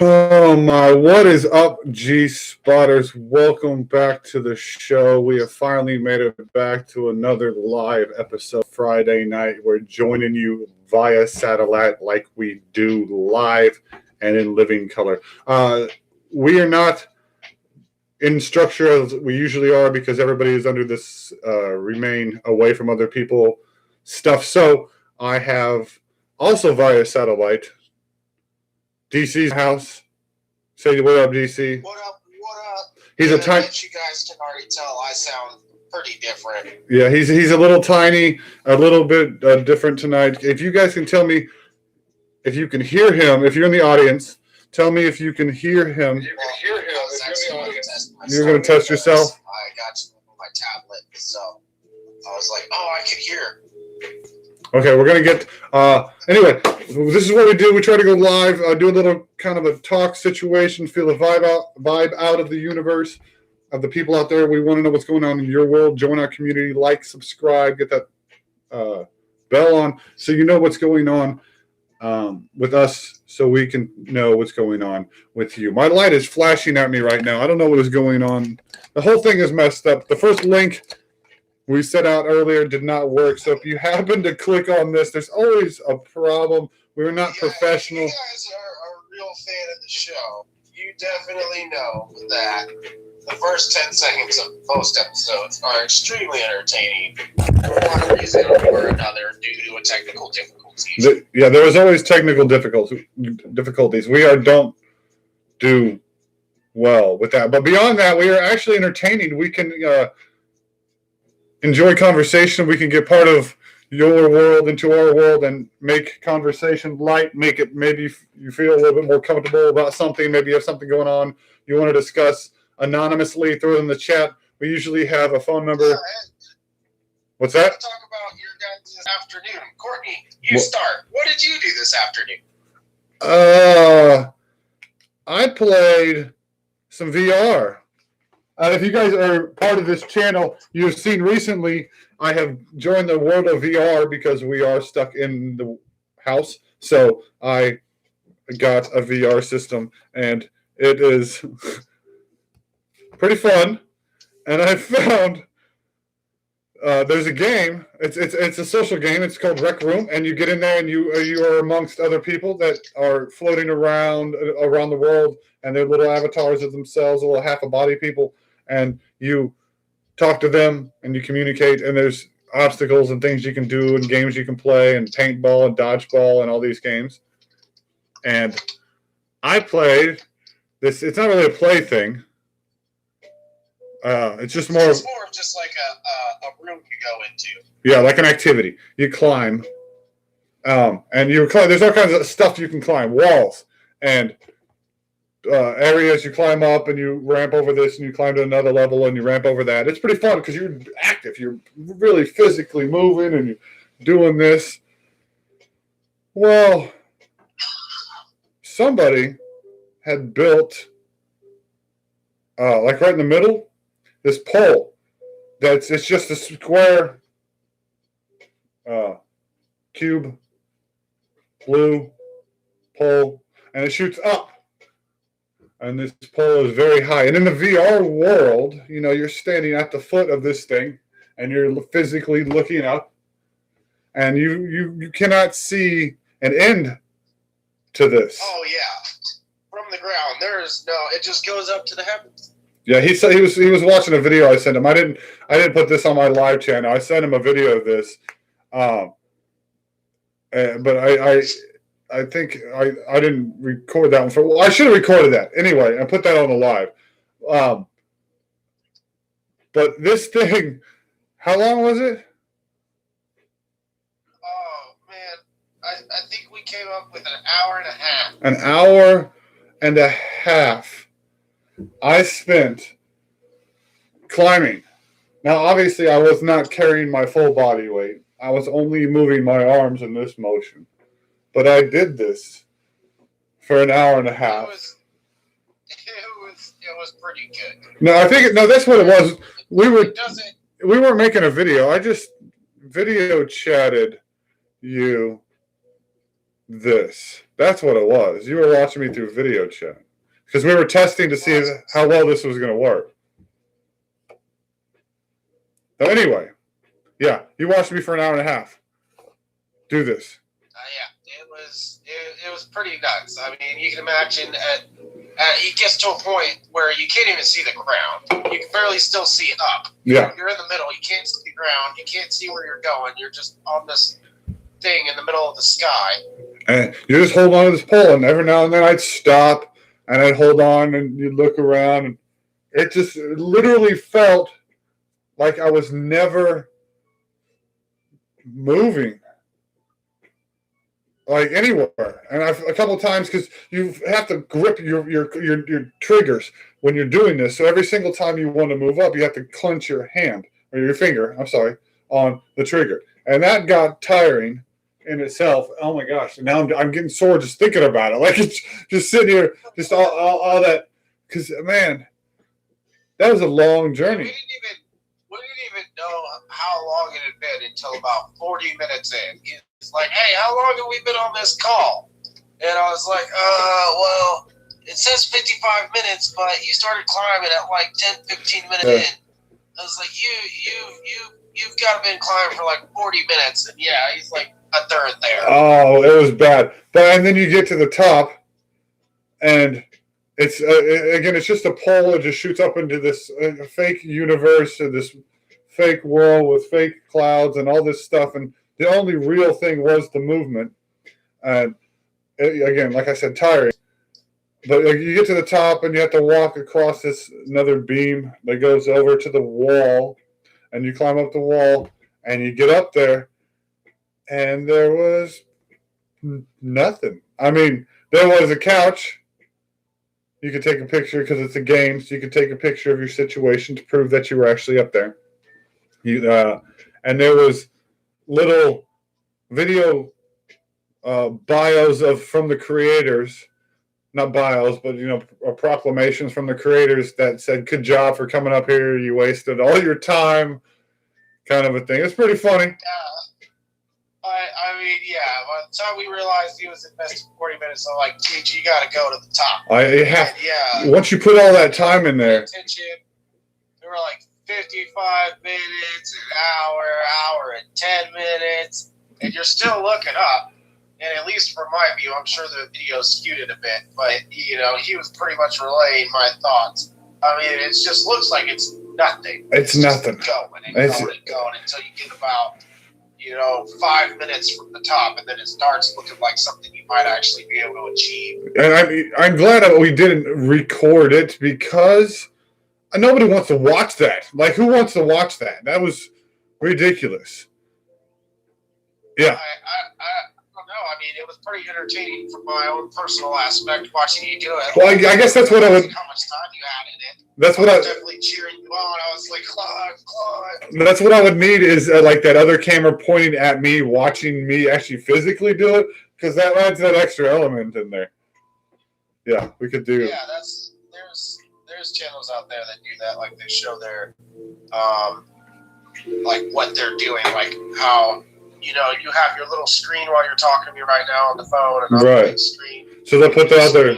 Oh my, what is up, G Spotters? Welcome back to the show. We have finally made it back to another live episode Friday night. We're joining you via satellite like we do live and in living color. We are not in structure as we usually are because everybody is under this remain away from other people stuff. So I have also via satellite DC's house. Say what up, DC. What up? What up? He's a tiny. You guys can already tell I sound pretty different. Yeah, he's a little tiny, a little bit different tonight. If you guys can tell me if you can hear him, if you're in the audience, tell me if you can hear him. You can hear him. You're going to test yourself? I got my tablet, so I was like, oh, I can hear. Okay, we're going to get, anyway, this is what we do. We try to go live, do a little kind of a talk situation, feel the vibe out of the universe, of the people out there. We want to know what's going on in your world. Join our community, like, subscribe, get that bell on so you know what's going on with us so we can know what's going on with you. My light is flashing at me right now. I don't know what is going on. The whole thing is messed up. The first link we set out earlier did not work. So if you happen to click on this, there's always a problem. We're not professional. If you guys are a real fan of the show, you definitely know that the first 10 seconds of most episodes are extremely entertaining for one reason or another due to a technical difficulty. Yeah, there was always technical difficulties. We don't do well with that. But beyond that, we are actually entertaining. We can enjoy conversation. We can get part of your world into our world and make conversation light, make it maybe you feel a little bit more comfortable about something. Maybe you have something going on you want to discuss anonymously, throw it in the chat. We usually have a phone number. What's that? Talk about your guys' afternoon. Courtney, you start. What did you do this afternoon? I played some VR. If you guys are part of this channel, you've seen recently I have joined the world of VR because we are stuck in the house. So I got a VR system, and it is pretty fun. And I found there's a game. It's a social game. It's called Rec Room, and you get in there and you are amongst other people that are floating around the world, and they're little avatars of themselves, little half a body people. And you talk to them and you communicate, and there's obstacles and things you can do and games you can play and paintball and dodgeball and all these games. And I played this. It's not really a play thing. It's just more. It's more of just like a room you go into. Yeah, like an activity. You climb, and you climb. There's all kinds of stuff you can climb, walls and areas you climb up, and you ramp over this, and you climb to another level, and you ramp over that. It's pretty fun because you're active. You're really physically moving, and you're doing this. Well, somebody had built, like right in the middle, this pole. It's just a square cube, blue pole, and it shoots up. And this pole is very high. And in the VR world, you're standing at the foot of this thing, and you're physically looking up, and you cannot see an end to this. Oh yeah, from the ground, it just goes up to the heavens. Yeah, he said he was watching a video I sent him. I didn't put this on my live channel. I sent him a video of this, but I think I didn't record that one. I should have recorded that anyway and put that on the live. But this thing, how long was it? Oh man, I think we came up with an hour and a half. An hour and a half I spent climbing. Now, obviously, I was not carrying my full body weight. I was only moving my arms in this motion. But I did this for an hour and a half. It was pretty good. No, that's what it was. We weren't making a video. I just video chatted you this. That's what it was. You were watching me through video chat because we were testing to see how well this was going to work. So anyway, yeah, you watched me for an hour and a half. Do this. It was pretty nuts. I mean, you can imagine it gets to a point where you can't even see the ground. You can barely still see up. Yeah. You're in the middle. You can't see the ground. You can't see where you're going. You're just on this thing in the middle of the sky. And you just hold on to this pole, and every now and then I'd stop, and I'd hold on, and you'd look around, and it just literally felt like I was never moving. Like anywhere, and a couple of times because you have to grip your triggers when you're doing this. So every single time you want to move up, you have to clench your hand or your finger. I'm sorry, on the trigger, and that got tiring in itself. Oh my gosh! And now I'm getting sore just thinking about it. Like it's just sitting here, just all that. Because man, that was a long journey. We didn't even know how long it had been until about 40 minutes in. It's like, hey, how long have we been on this call? And I was like, well, it says 55 minutes, but you started climbing at like 10, 15 minutes in. I was like, you've got to been climbing for like 40 minutes. And yeah, he's like a third there. Oh, it was bad. And then you get to the top, and it's again, it's just a pole. It just shoots up into this fake universe, this fake world with fake clouds and all this stuff. And the only real thing was the movement. And again, like I said, tiring. But you get to the top and you have to walk across this another beam that goes over to the wall. And you climb up the wall and you get up there. And there was nothing. I mean, there was a couch. You could take a picture because it's a game. So you could take a picture of your situation to prove that you were actually up there. And there was little video bios from the creators, not bios, but proclamations from the creators that said, "Good job for coming up here. You wasted all your time," kind of a thing. It's pretty funny. I mean, yeah. By the time we realized he was investing 40 minutes, I'm like, "Dude, you got to go to the top." Once you put all that time in there. Attention. There were like 55 minutes, an hour and 10 minutes, and you're still looking up. And at least from my view, I'm sure the video skewed it a bit, but he was pretty much relaying my thoughts. I mean, it just looks like it's nothing. It's nothing. Going and going until you get about 5 minutes from the top, and then it starts looking like something you might actually be able to achieve. And I'm glad that we didn't record it because nobody wants to watch that. Like, who wants to watch that? That was ridiculous. Yeah. I don't know. I mean, it was pretty entertaining from my own personal aspect watching you do it. Well, I guess that's what I would. How much time you had in it. That's what I was definitely cheering you on. I was like, climb. That's what I would need is like that other camera pointing at me, watching me actually physically do it, because that adds that extra element in there. Yeah, we could do. Yeah, there's channels out there that do that, like they show their like what they're doing, like how you have your little screen while you're talking to me right now on the phone, and on the big screen. So they'll put the other.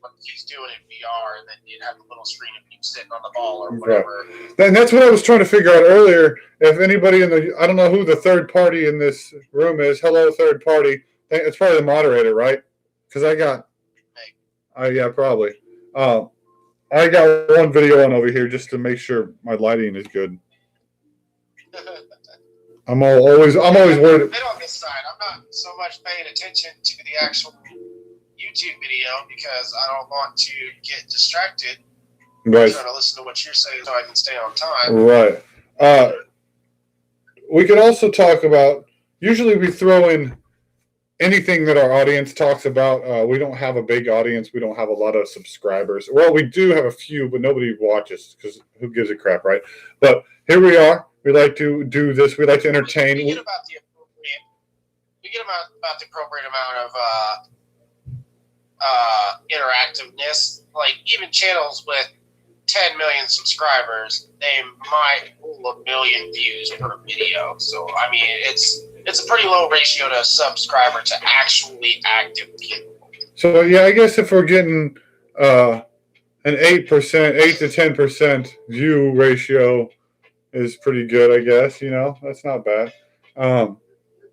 What he's doing in VR, and then you'd have the little screen of you sitting on the ball or whatever. Right. And that's what I was trying to figure out earlier. If anybody I don't know who the third party in this room is. Hello, third party. It's probably the moderator, right? Because I got. Yeah, probably. I got one video on over here just to make sure my lighting is good. I'm always worried. A bit on this side, I'm not so much paying attention to the actual YouTube video because I don't want to get distracted. Right. I'm trying to listen to what you're saying so I can stay on time. Right. We could also talk about. Usually, we throw in anything that our audience talks about. We don't have a big audience. We don't have a lot of subscribers. Well, we do have a few, but nobody watches because who gives a crap, right? But here we are. We like to do this. We like to entertain. We get about the appropriate amount of interactiveness. Like even channels with 10 million subscribers, they might pull 1 million views per video. So I mean, it's it's a pretty low ratio to subscriber to actually active people. So yeah, I guess if we're getting an 8%, 8 to 10% view ratio is pretty good. I guess that's not bad. We're doing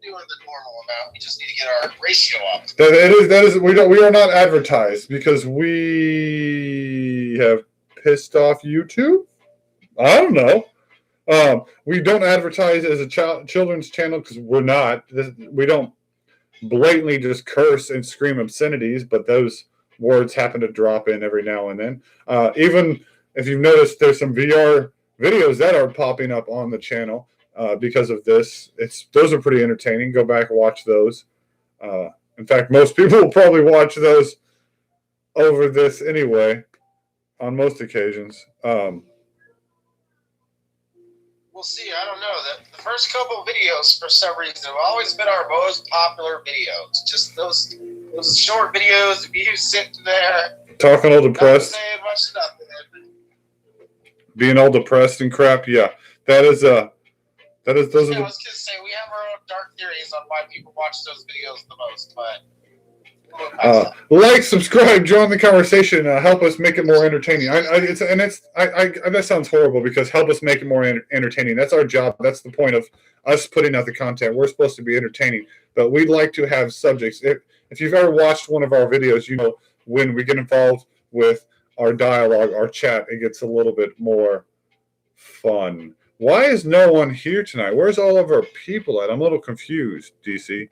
the normal amount. We just need to get our ratio up. That is we are not advertised because we have pissed off YouTube. I don't know. We don't advertise as a children's channel because we're not. We don't blatantly just curse and scream obscenities, but those words happen to drop in every now and then. Even if you've noticed, there's some VR videos that are popping up on the channel because of this. Those are pretty entertaining. Go back and watch those. In fact, most people will probably watch those over this anyway, on most occasions. We'll see. I don't know. The first couple of videos, for some reason, have always been our most popular videos. Just those short videos of you sitting there, talking all depressed, not saying much stuff. Being all depressed and crap. Yeah, those are. I was gonna say we have our own dark theories on why people watch those videos the most, but. Like, subscribe, join the conversation, help us make it more entertaining. That sounds horrible because help us make it more entertaining. That's our job. That's the point of us putting out the content. We're supposed to be entertaining, but we'd like to have subjects. If you've ever watched one of our videos, when we get involved with our dialogue, our chat, it gets a little bit more fun. Why is no one here tonight? Where's all of our people at? I'm a little confused, DC.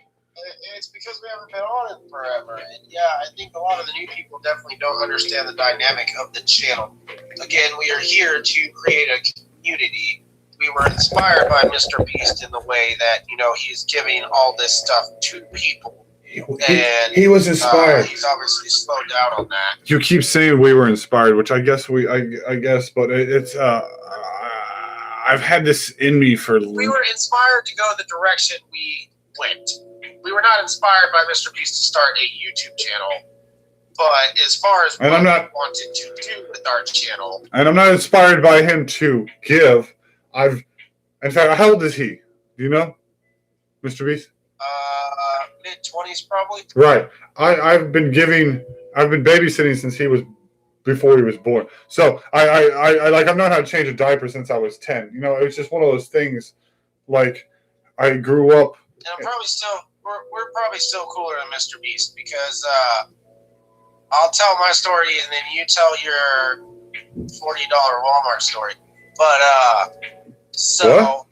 It's because we haven't been on it forever. And yeah, I think a lot of the new people definitely don't understand the dynamic of the channel. Again, we are here to create a community. We were inspired by Mr. Beast in the way that, he's giving all this stuff to people. And he was inspired. He's obviously slowed down on that. You keep saying we were inspired, which I guess, but it's, I've had this in me for... We were inspired to go the direction we went. We were not inspired by Mr. Beast to start a YouTube channel, but as far as what we wanted to do with our channel, and I'm not inspired by him to give. In fact, how old is he? Do you know, Mr. Beast? Mid-20s probably. Right. I've been babysitting since before he was born. So I've known how to change a diaper since I was 10. It was just one of those things. Like, I grew up. And I'm probably still. We're probably still cooler than Mr. Beast because I'll tell my story and then you tell your $40 Walmart story. But what?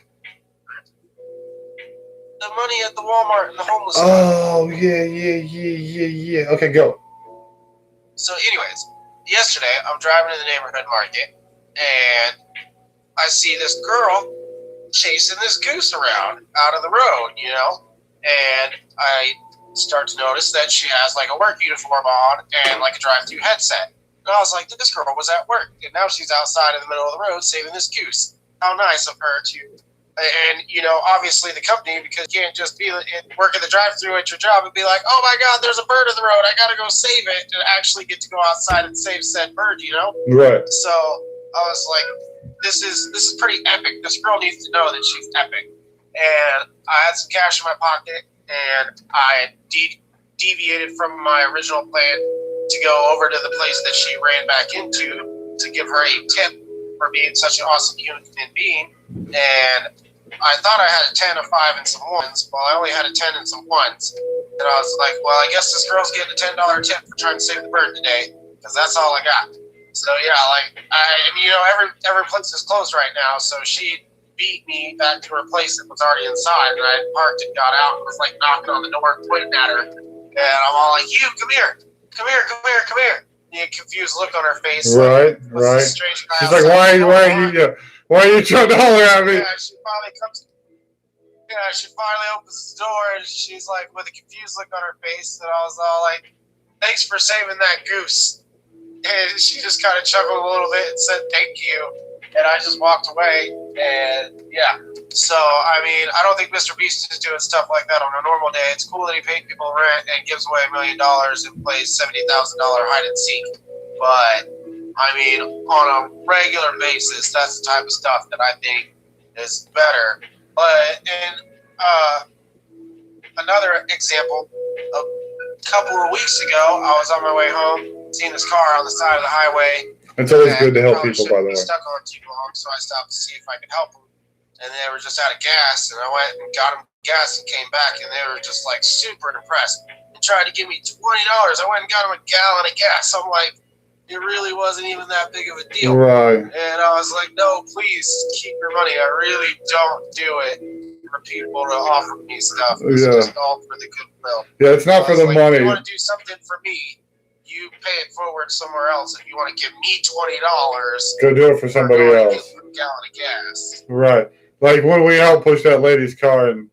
The money at the Walmart and the homeless. Oh yeah. Okay, go. So, anyways, yesterday I'm driving to the neighborhood market and I see this girl chasing this goose around out of the road, and I start to notice that she has like a work uniform on and like a drive-through headset. And I was like, this girl was at work, and now she's outside in the middle of the road saving this goose. How nice of her to, and obviously the company, because you can't just be working the drive-through at your job and be like, oh my God, there's a bird in the road, I gotta go save it, and actually get to go outside and save said bird, Right. So I was like, this is pretty epic. This girl needs to know that she's epic. And I had some cash in my pocket, and I deviated from my original plan to go over to the place that she ran back into to give her a tip for being such an awesome human being. And I thought I had a 10, a 5, and some ones. Well, I only had a 10 and some ones. And I was like, well, I guess this girl's getting a $10 tip for trying to save the bird today, because that's all I got. So yeah, every place is closed right now, so she beat me back to her place that was already inside, and I parked and got out and was like knocking on the door and pointing at her, and I'm all like, you, come here. And a confused look on her face. Right. She's like, why are you trying to holler at me? Yeah, she finally opens the door, and she's like, with a confused look on her face, and I was all like, thanks for saving that goose. And she just kind of chuckled a little bit and said, thank you. And I just walked away. And yeah. So, I don't think Mr. Beast is doing stuff like that on a normal day. It's cool that he paid people rent and gives away $1 million and plays $70,000 hide and seek. But, on a regular basis, that's the type of stuff that I think is better. But, another example. A couple of weeks ago, I was on my way home, seeing this car on the side of the highway. It's always good to help people, by the way. Stuck on too long, so I stopped to see if I could help them. And they were just out of gas, and I went and got them gas and came back, and they were just like super impressed and tried to give me $20. I went and got them a gallon of gas. I'm like, it really wasn't even that big of a deal. Right. And I was like, no, please keep your money. I really don't do it for people to offer me stuff. It's just all for the goodwill. Yeah, it's not for the money. If you want to do something for me, you pay it forward somewhere else. If you want to give me $20, go do it for somebody else. A gallon of gas. Right. Like when we helped push that lady's car and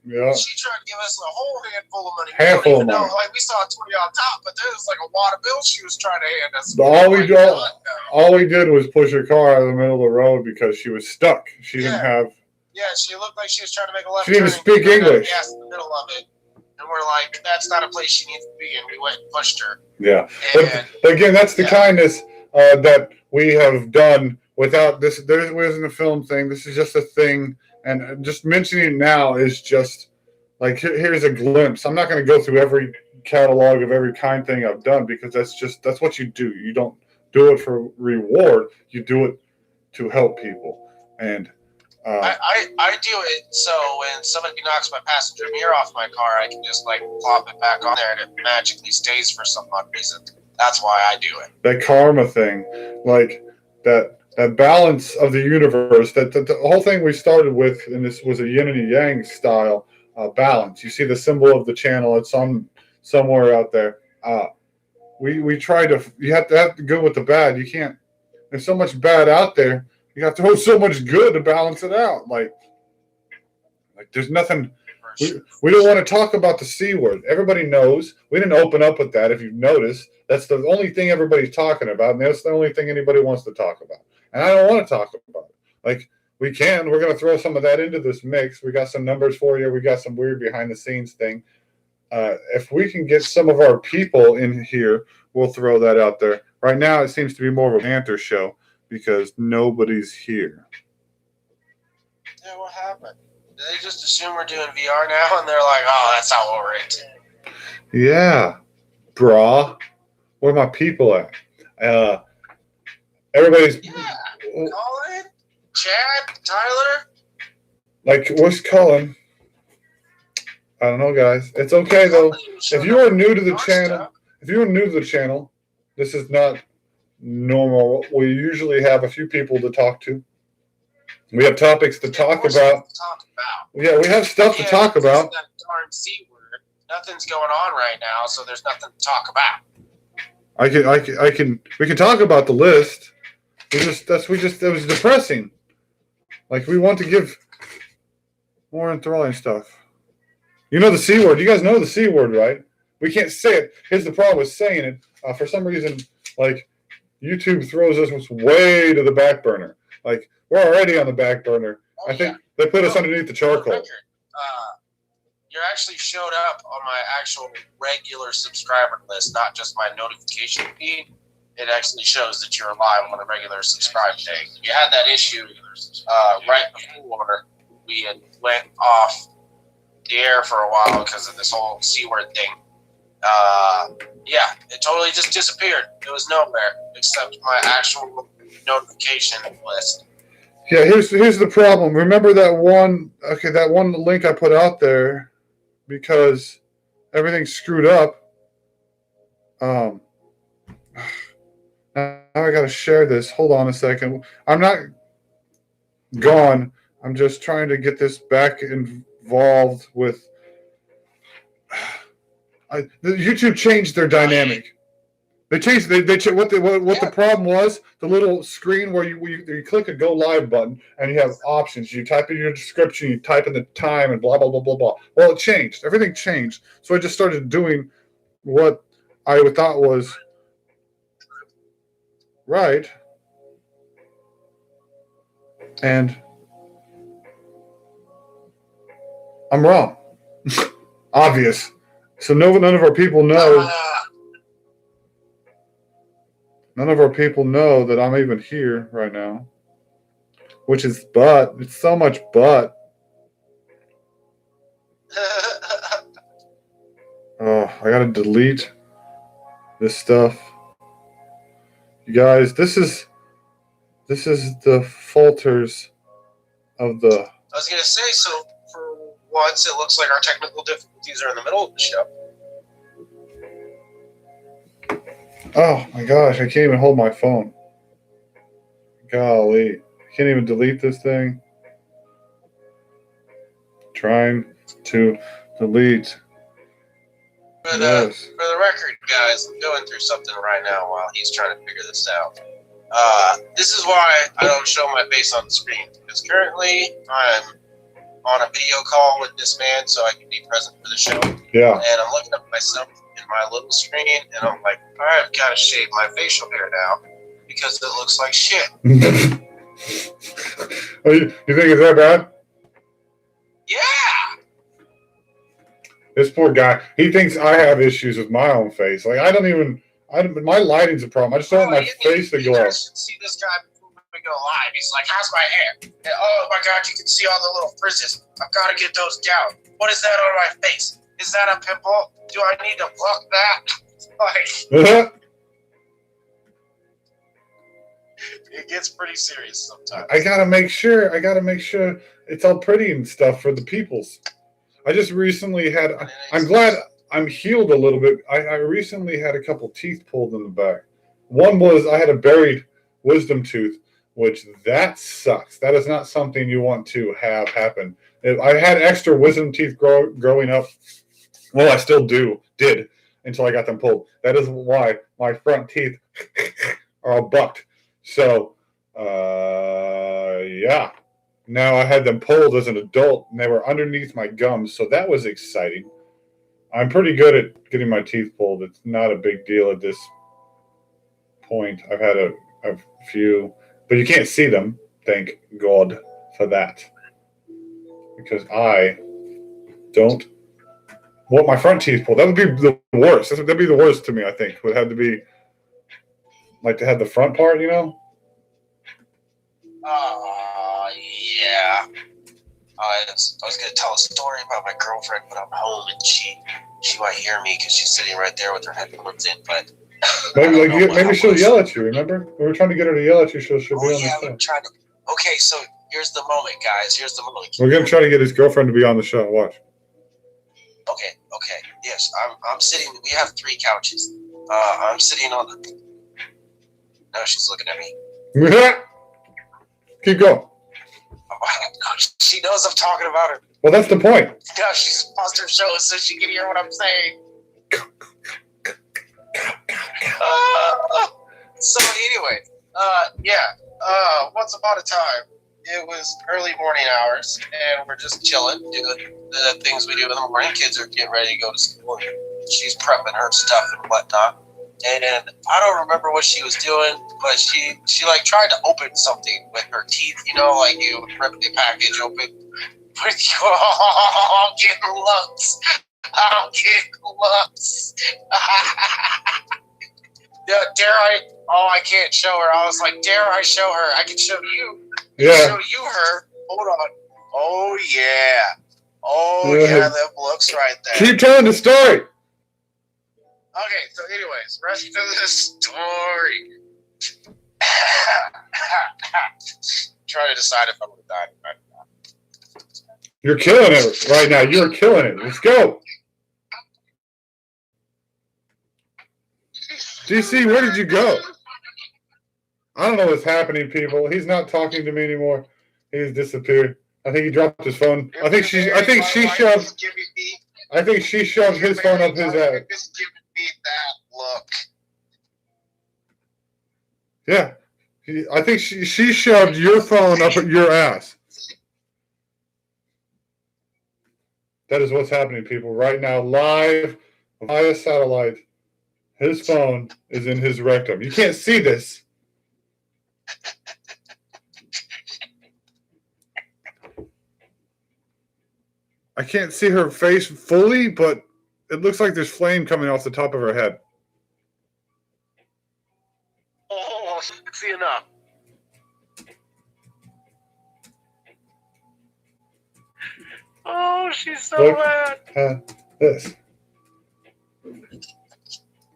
yeah. She tried to give us a whole handful of money. Handful of money. Like we saw 20 on top, but there was like a wad of bills she was trying to hand us. All we did was push her car out of the middle of the road because she was stuck. She didn't have. Yeah, she looked like she was trying to make a left. She didn't even speak English. Gas in the middle of it. And we're like, that's not a place she needs to be, and we went and pushed her. Yeah. But again, that's the kindness that we have done without this. There wasn't a film thing. This is just a thing. And just mentioning it now is just like, here's a glimpse. I'm not going to go through every catalog of every kind thing I've done because that's what you do. You don't do it for reward. You do it to help people. And I do it so when somebody knocks my passenger mirror off my car, I can just like plop it back on there and it magically stays for some odd reason. That's why I do it. That karma thing, like that balance of the universe, that the whole thing we started with, and this was a yin and a yang style balance. You see the symbol of the channel. It's on somewhere out there. We try to. You have to go with the bad. You can't. There's so much bad out there. You have to throw so much good to balance it out. Like there's nothing. We don't want to talk about the C word. Everybody knows. We didn't open up with that. If you've noticed, that's the only thing everybody's talking about, and that's the only thing anybody wants to talk about. And I don't want to talk about it. Like we can. We're going to throw some of that into this mix. We got some numbers for you. We got some weird behind the scenes thing. If we can get some of our people in here, we'll throw that out there. Right now, it seems to be more of a banter show because nobody's here. Yeah, what happened? Do they just assume we're doing VR now? And they're like, oh, that's not what we're into. Yeah. Brah. Where are my people at? Everybody's... Yeah. Colin? Chad? Tyler? Like, what's Colin? I don't know, guys. It's okay, though. If you are new to the channel, this is not normal. We usually have a few people to talk to. We have topics to talk about. Yeah, we have stuff to talk about. That darn C word. Nothing's going on right now, so there's nothing to talk about. We can talk about the list. It was depressing. Like we want to give more enthralling stuff. You know the C word. You guys know the C word, right? We can't say it. Here's the problem with saying it. For some reason, like YouTube throws us way to the back burner. Like we're already on the back burner. I think they put us underneath the charcoal. You actually showed up on my actual regular subscriber list, not just my notification feed. It actually shows that you're live on a regular subscribe day. You had that issue right before we had went off the air for a while because of this whole C word thing. It totally just disappeared. It was nowhere except my actual notification list. Yeah, here's the problem. Remember that one link I put out there because everything's screwed up. Now I got to share this. Hold on a second. I'm not gone. I'm just trying to get this back involved with. YouTube changed their dynamic. They changed. They what the problem was. The little screen where you click a go live button and you have options. You type in your description. You type in the time and blah blah blah blah blah. Well, it changed. Everything changed. So I just started doing what I thought was right, and I'm wrong. Obvious. So none of our people know. None of our people know that I'm even here right now. Which is but. It's so much but. Oh, I gotta delete this stuff. You guys, this is the falters of the. I was gonna say, so for once, it looks like our technical difficulties are in the middle of the show. Oh my gosh, I can't even hold my phone. Golly, I can't even delete this thing. Trying to delete. But Yes. for the record, guys, I'm going through something right now while he's trying to figure this out. This is why I don't show my face on the screen, because currently I'm on a video call with this man so I can be present for the show. Yeah. And I'm looking at myself in my little screen, and I'm like, I've got to shave my facial hair now because it looks like shit. Oh, you think it's that bad? Yeah! This poor guy, he thinks I have issues with my own face. Like, my lighting's a problem. I just don't want my face to You glow. guys should see this guy before we go live. He's like, how's my hair? And, oh my God, you can see all the little frizzes. I've got to get those down. What is that on my face? Is that a pimple? Do I need to pluck that? Like, it gets pretty serious sometimes. I gotta make sure it's all pretty and stuff for the peoples. I just recently had. I'm glad I'm healed a little bit. I recently had a couple teeth pulled in the back. One was I had a buried wisdom tooth, which that sucks. That is not something you want to have happen. I had extra wisdom teeth growing up. Well, I still did until I got them pulled. That is why my front teeth are all bucked. So, yeah. Now I had them pulled as an adult, and they were underneath my gums, so that was exciting. I'm pretty good at getting my teeth pulled. It's not a big deal at this point. I've had a few, but you can't see them. Thank God for that. Because I don't want my front teeth pulled. That would be the worst. That'd be the worst to me, I think. Would have to be like to have the front part, you know? Yeah. I was going to tell a story about my girlfriend, but I'm home and she might hear me because she's sitting right there with her headphones in. But maybe she'll yell at you. Remember, we were trying to get her to yell at you. She'll be on the show. Okay, so here's the moment, guys. Here's the moment. We're gonna try to get his girlfriend to be on the show. Watch. Okay. Yes, I'm sitting. We have 3 couches. I'm sitting on the. Now she's looking at me. Keep going. She knows I'm talking about her. Well, that's the point. Now she's paused her show so she can hear what I'm saying. So anyway, once upon a time, it was early morning hours, and we're just chilling, doing the things we do in the morning. Kids are getting ready to go to school. She's prepping her stuff and whatnot. And I don't remember what she was doing, but she like tried to open something with her teeth, you know, like you rip the package open. I'm getting lumps. I'm getting lumps. Dare I? Oh, I can't show her. I was like, dare I show her? I can show you. Yeah. Show you her. Hold on. Oh, yeah. Oh, yeah, them looks right there. Keep telling the story. Okay, so anyways, rest of the story. Trying to decide if I'm going to die tonight. You're killing it right now. You're killing it. Let's go. DC, where did you go? I don't know what's happening, people. He's not talking to me anymore. He's disappeared. I think he dropped his phone. I think she shoved his phone up his ass. Just giving me that look. Yeah. I think she shoved your phone up your ass. That is what's happening, people. Right now, live via satellite. His phone is in his rectum. You can't see this. I can't see her face fully, but it looks like there's flame coming off the top of her head. Oh, see enough. Oh, she's so Look. mad. This.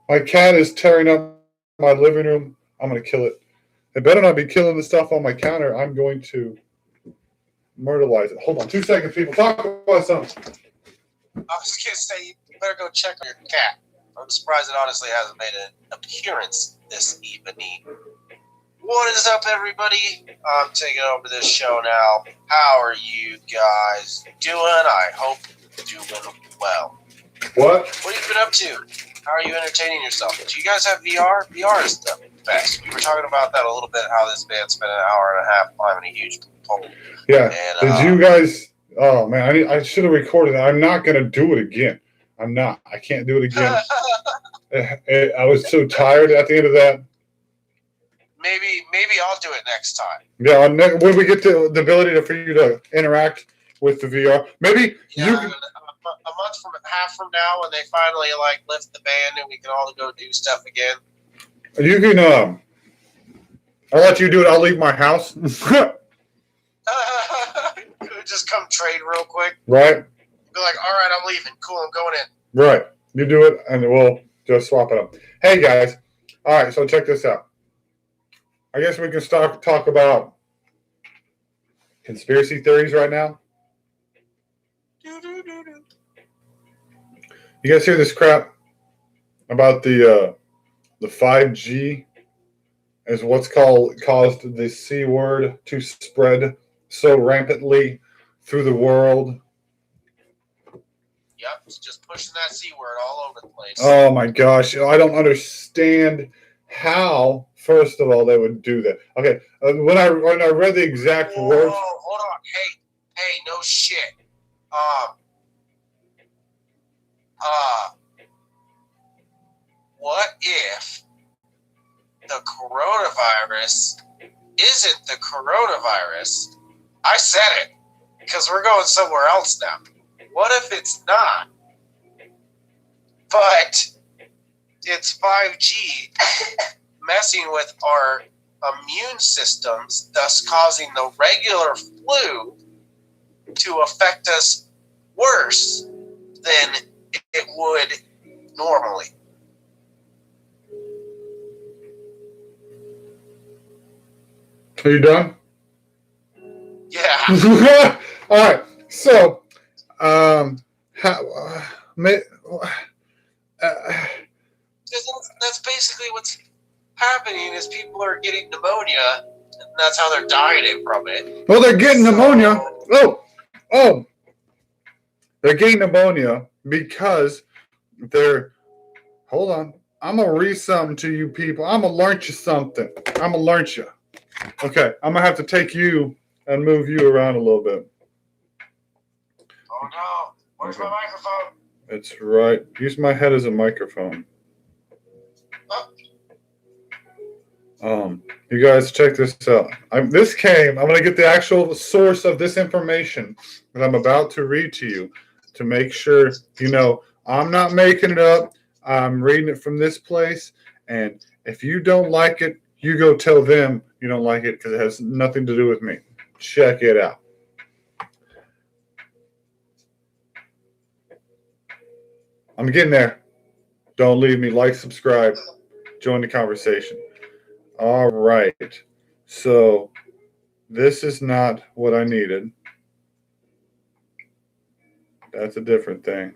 My cat is tearing up my living room. I'm going to kill it. It better not be killing the stuff on my counter. I'm going to myrtleize it. Hold on 2 seconds, people. Talk about something. I was gonna say you better go check on your cat. I'm surprised it honestly hasn't made an appearance this evening. What is up, everybody? I'm taking over this show now. How are you guys doing? I hope you're doing well. What? What have you been up to? How are you entertaining yourself? Do you guys have VR? VR is the best. We were talking about that a little bit, how this man spent an hour and a half climbing a huge pole. Yeah. And, Did you guys? Oh man, I should have recorded it. I'm not gonna do it again. I'm not. I can't do it again. I was so tired at the end of that. Maybe I'll do it next time. Yeah, when we get to the ability for you to interact with the VR, maybe Yeah, you. a month from half from now, when they finally like lift the ban and we can all go do stuff again. You can. I'll let you do it. I'll leave my house. Just come trade real quick. Right. Be like, all right, I'm leaving. Cool, I'm going in. Right. You do it, and we'll just swap it up. Hey guys. All right. So check this out. I guess we can start talk about conspiracy theories right now. You guys hear this crap about the 5G is what's caused the C word to spread so rampantly through the world? Yep, it's just pushing that C word all over the place. Oh my gosh, I don't understand how. First of all, they would do that. Okay, when I read the exact words. Hold on, hey, no shit. What if the coronavirus isn't the coronavirus? I said it, because we're going somewhere else now. What if it's not? But it's 5G messing with our immune systems, thus causing the regular flu to affect us worse than it would normally. Are you done? Yeah. All right. So, that's basically what's happening is people are getting pneumonia, and that's how they're dying from it. well, they're getting pneumonia. Oh, they're getting pneumonia because they're. Hold on. I'm gonna read something to you people. I'm gonna learn you something. I'm gonna learn you. Okay, I'm gonna have to take you and move you around a little bit. Oh no! Where's my microphone? It's right. Use my head as a microphone. You guys check this out. I'm gonna get the actual source of this information that I'm about to read to you to make sure you know I'm not making it up. I'm reading it from this place, and if you don't like it, you go tell them you don't like it because it has nothing to do with me. Check it out. I'm getting there. Don't leave me. Like, subscribe, join the conversation. All right. So this is not what I needed. That's a different thing.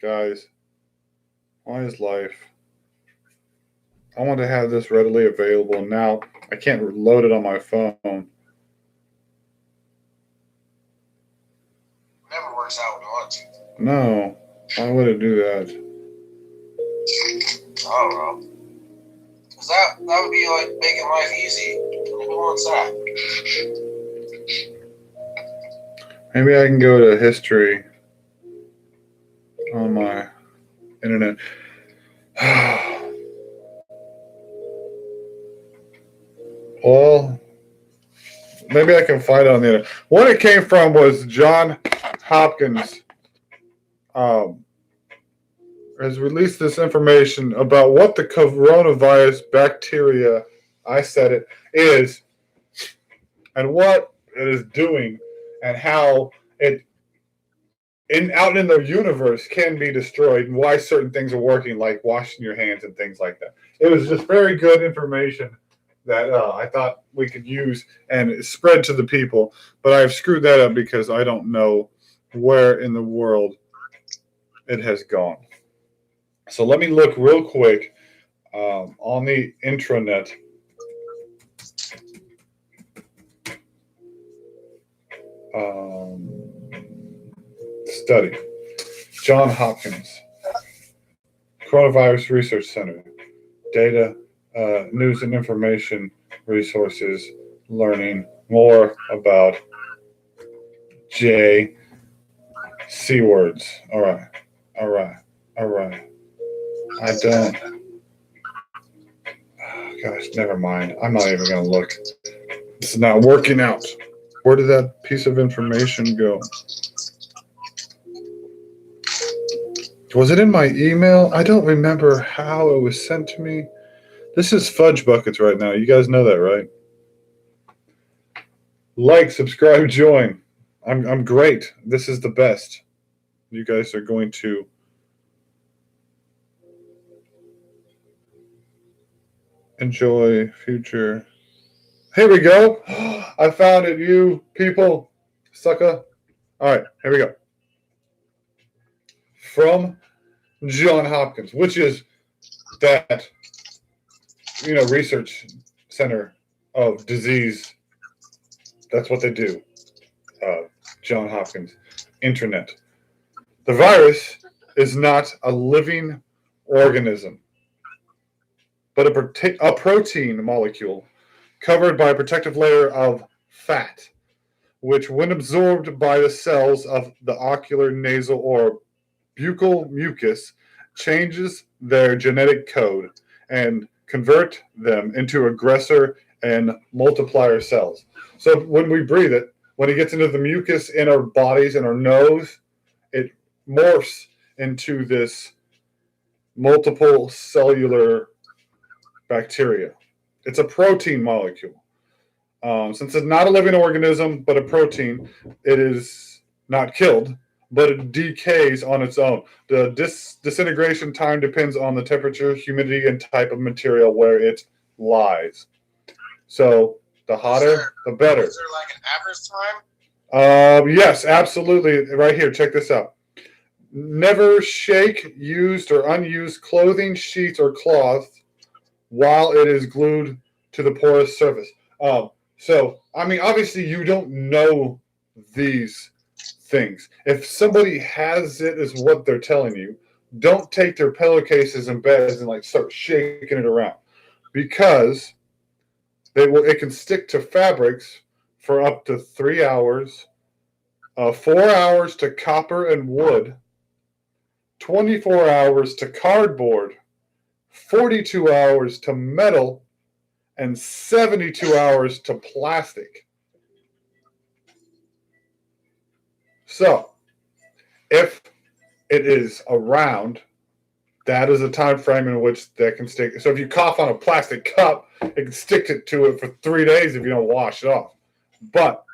Guys, why is life? I want to have this readily available, and now I can't load it on my phone. Never works out when you want to. No, why would it do that? I don't know. Because that would be like making life easy. Who wants that? Maybe I can go to history on my internet. Well, maybe I can find it on the internet. What it came from was John Hopkins. has released this information about what the coronavirus bacteria, I said it, is, and what it is doing, and how it out in the universe can be destroyed, and why certain things are working, like washing your hands and things like that. It was just very good information that I thought we could use and spread to the people. But I've screwed that up because I don't know where in the world it has gone. So let me look real quick on the intranet. Study. John Hopkins, Coronavirus Research Center, data, news and information resources, learning more about J. C words. All right. I don't. Oh, gosh, never mind. I'm not even going to look. This is not working out. Where did that piece of information go? Was it in my email? I don't remember how it was sent to me. This is Fudge Buckets right now. You guys know that, right? Like, subscribe, join. I'm great. This is the best. You guys are going to enjoy future. Here we go. I found it, you people. Sucker. All right, here we go. From John Hopkins, which is that, research center of disease. That's what they do. John Hopkins, internet. The virus is not a living organism, but a protein molecule covered by a protective layer of fat, which, when absorbed by the cells of the ocular, nasal, or buccal mucus, changes their genetic code and convert them into aggressor and multiplier cells. So when we breathe it, when it gets into the mucus in our bodies and our nose, it morphs into this multiple cellular bacteria. It's a protein molecule. Since it's not a living organism, but a protein, it is not killed, but it decays on its own. The disintegration time depends on the temperature, humidity, and type of material where it lies. So the hotter, the better. Is there like an average time? Yes, absolutely. Right here, check this out. Never shake used or unused clothing, sheets, or cloth while it is glued to the porous surface. So, obviously you don't know these things. If somebody has it, is what they're telling you, don't take their pillowcases and beds and start shaking it around, because it can stick to fabrics for up to 3 hours, 4 hours to copper and wood, 24 hours to cardboard, 42 hours to metal, and 72 hours to plastic. So, if it is around, that is a time frame in which that can stick. So if you cough on a plastic cup, it can stick to it for 3 days if you don't wash it off. But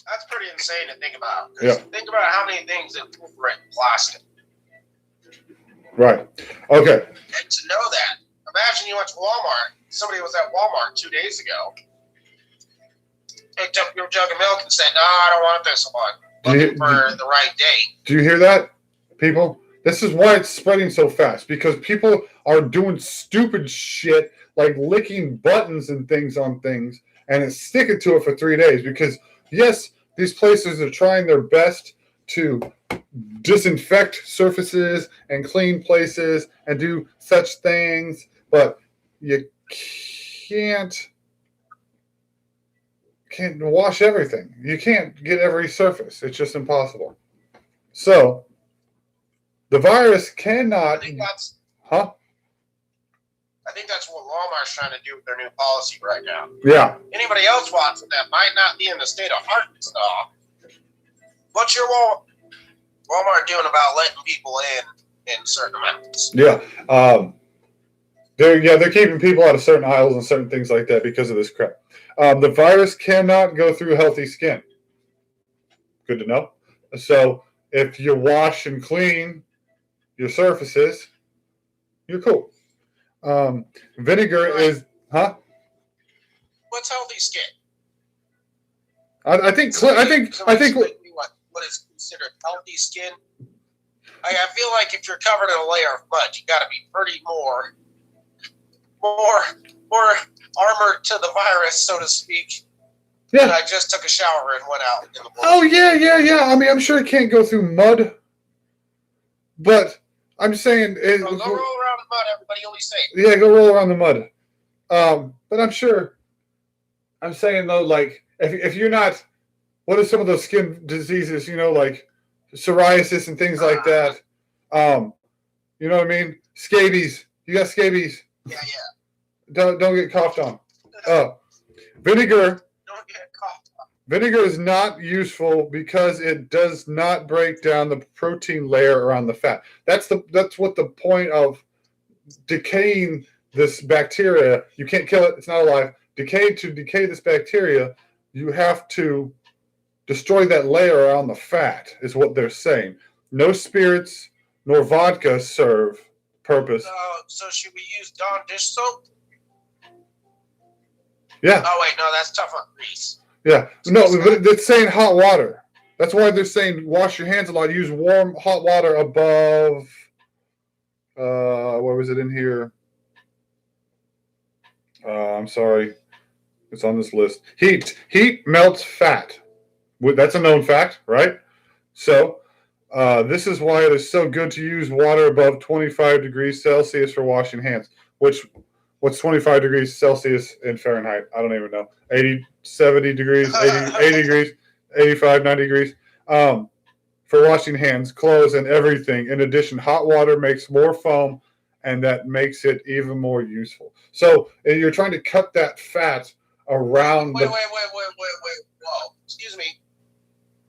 that's pretty insane to think about. Yeah. Think about how many things incorporate plastic. Right. Okay. And to know that, imagine you went to Walmart. Somebody was at Walmart 2 days ago. Picked up your jug of milk and said, "No, I don't want this one." Looking for the right date. Do you hear that, people? This is why it's spreading so fast, because people are doing stupid shit like licking buttons and things on things, and it's sticking to it for 3 days. Because yes, these places are trying their best to disinfect surfaces and clean places and do such things, but you can't wash everything. You can't get every surface. It's just impossible. So the virus cannot. I think that's what Walmart's trying to do with their new policy right now. Yeah. Anybody else watching that might not be in the state of Arkansas, what's your Walmart doing about letting people in certain amounts? Yeah. They're keeping people out of certain aisles and certain things like that because of this crap. The virus cannot go through healthy skin. Good to know. So if you wash and clean your surfaces, you're cool. Vinegar is, huh? What's healthy skin? I think what is considered healthy skin. I feel like if you're covered in a layer of mud, you got to be pretty more armored to the virus, so to speak. Yeah. And I just took a shower and went out in the morning. Oh yeah. I mean, I'm sure it can't go through mud, but I'm saying So go roll around the mud, everybody. You'll be safe. Yeah, go roll around the mud. But I'm sure. I'm saying though, like if you're not, what are some of those skin diseases? Like psoriasis and things like that. You know what I mean? Scabies. You got scabies. Yeah. Don't get coughed on. Vinegar. Don't get coughed on. Vinegar is not useful because it does not break down the protein layer around the fat. That's what the point of decaying this bacteria. You can't kill it; it's not alive. To decay this bacteria, you have to destroy that layer around the fat. Is what they're saying. No spirits nor vodka serve purpose. So should we use Dawn dish soap? Yeah. Oh wait, no, that's tough on grease. Yeah. No, but it's saying hot water. That's why they're saying wash your hands a lot. Use warm hot water above. What was it in here? I'm sorry. It's on this list. Heat melts fat. That's a known fact, right? So this is why it is so good to use water above 25 degrees Celsius for washing hands. What's 25 degrees Celsius in Fahrenheit? I don't even know. 80, 70 degrees, 80 degrees, 85, 90 degrees. For washing hands, clothes, and everything. In addition, hot water makes more foam, and that makes it even more useful. So you're trying to cut that fat around. Wait. Whoa, excuse me.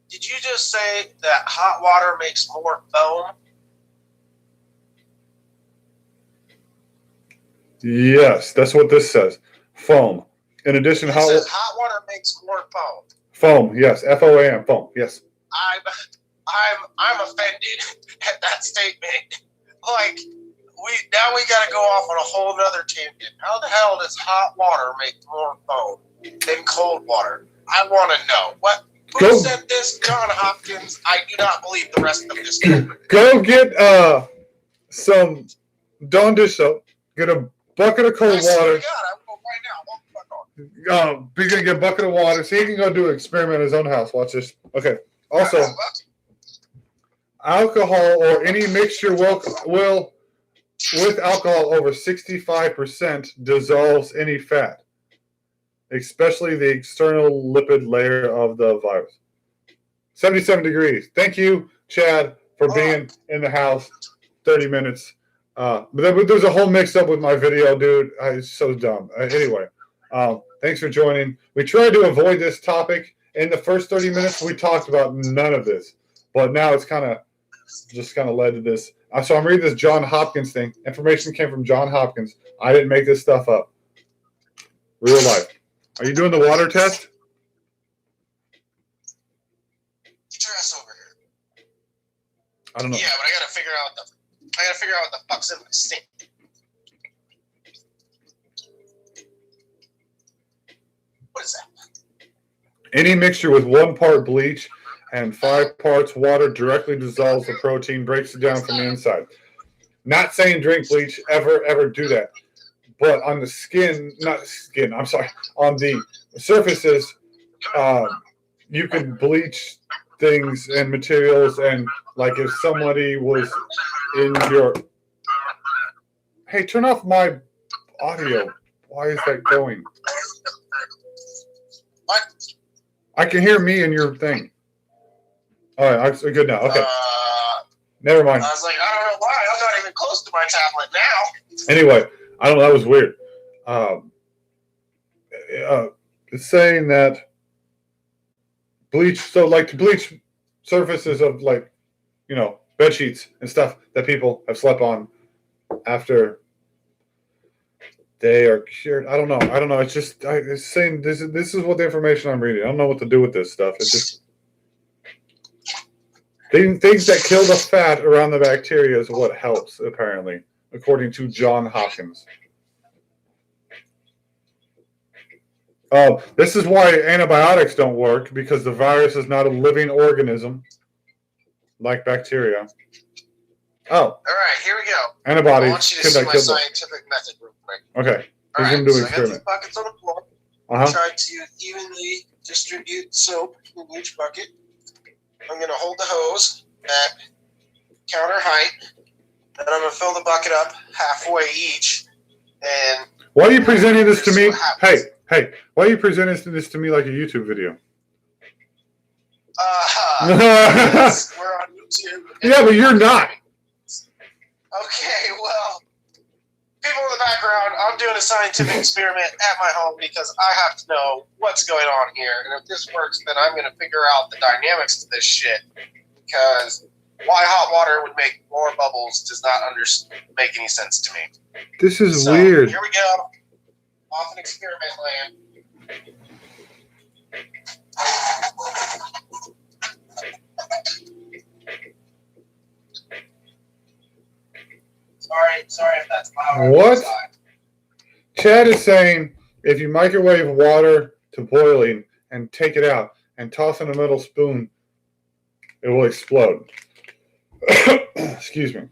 Did you just say that hot water makes more foam? Yes, that's what this says. Foam. In addition, It says hot water makes more foam. Foam, yes. FOAM, foam, yes. I'm offended at that statement. Like we got to go off on a whole nother tangent. How the hell does hot water make more foam than cold water? I want to know what. Who said this? John Hopkins. I do not believe the rest of this. Go get some Dawn dish soap. Get a bucket of cold water. I'm going right now. He's gonna get a bucket of water so he can go do an experiment in his own house. Watch this. Okay. Also, alcohol or any mixture will with alcohol over 65% dissolves any fat, especially the external lipid layer of the virus. 77 degrees. Thank you, Chad, for being in the house 30 minutes. But there's a whole mix up with my video, dude. It's so dumb. Anyway, thanks for joining. We tried to avoid this topic. In the first 30 minutes, we talked about none of this. But now it's kind of led to this. So I'm reading this John Hopkins thing. Information came from John Hopkins. I didn't make this stuff up. Real life. Are you doing the water test? Get your ass over here. I don't know. Yeah, but I gotta figure out what the fuck's in my sink. What is that? Any mixture with 1 part bleach and 5 parts water directly dissolves the protein, breaks it down from the inside. Not saying drink bleach, ever do that. But on the on the surfaces, you can bleach things and materials, and like if somebody was in your... Hey, turn off my audio. Why is that going? What? I can hear me in your thing. All right, I'm good now. Okay. Never mind. I was like, I don't know why. I'm not even close to my tablet now. Anyway, I don't know. That was weird. It's saying that bleach, so like to bleach surfaces of like, bed sheets and stuff that people have slept on after they are cured. I don't know. It's just it's saying this is what the information I'm reading. I don't know what to do with this stuff. It's just things that kill the fat around the bacteria is what helps, apparently, according to John Hopkins. This is why antibiotics don't work, because the virus is not a living organism like bacteria. Oh. All right, here we go. Antibodies. I want you to see my scientific method real quick. Okay. All right, going to do so an I got experiment. these buckets on the floor. Uh-huh. Try to evenly distribute soap in each bucket. I'm going to hold the hose at counter height, and I'm going to fill the bucket up halfway each. And why are you presenting this to me? Hey, why are you presenting this to me like a YouTube video? We're on YouTube. Yeah, but you're not. Okay, well, people in the background, I'm doing a scientific experiment at my home because I have to know what's going on here. And if this works, then I'm going to figure out the dynamics of this shit. Because why hot water would make more bubbles does not make any sense to me. This is weird. Here we go. Off in experiment land. Sorry if that's loud. What? Chad is saying if you microwave water to boiling and take it out and toss in a metal spoon, it will explode. Excuse me.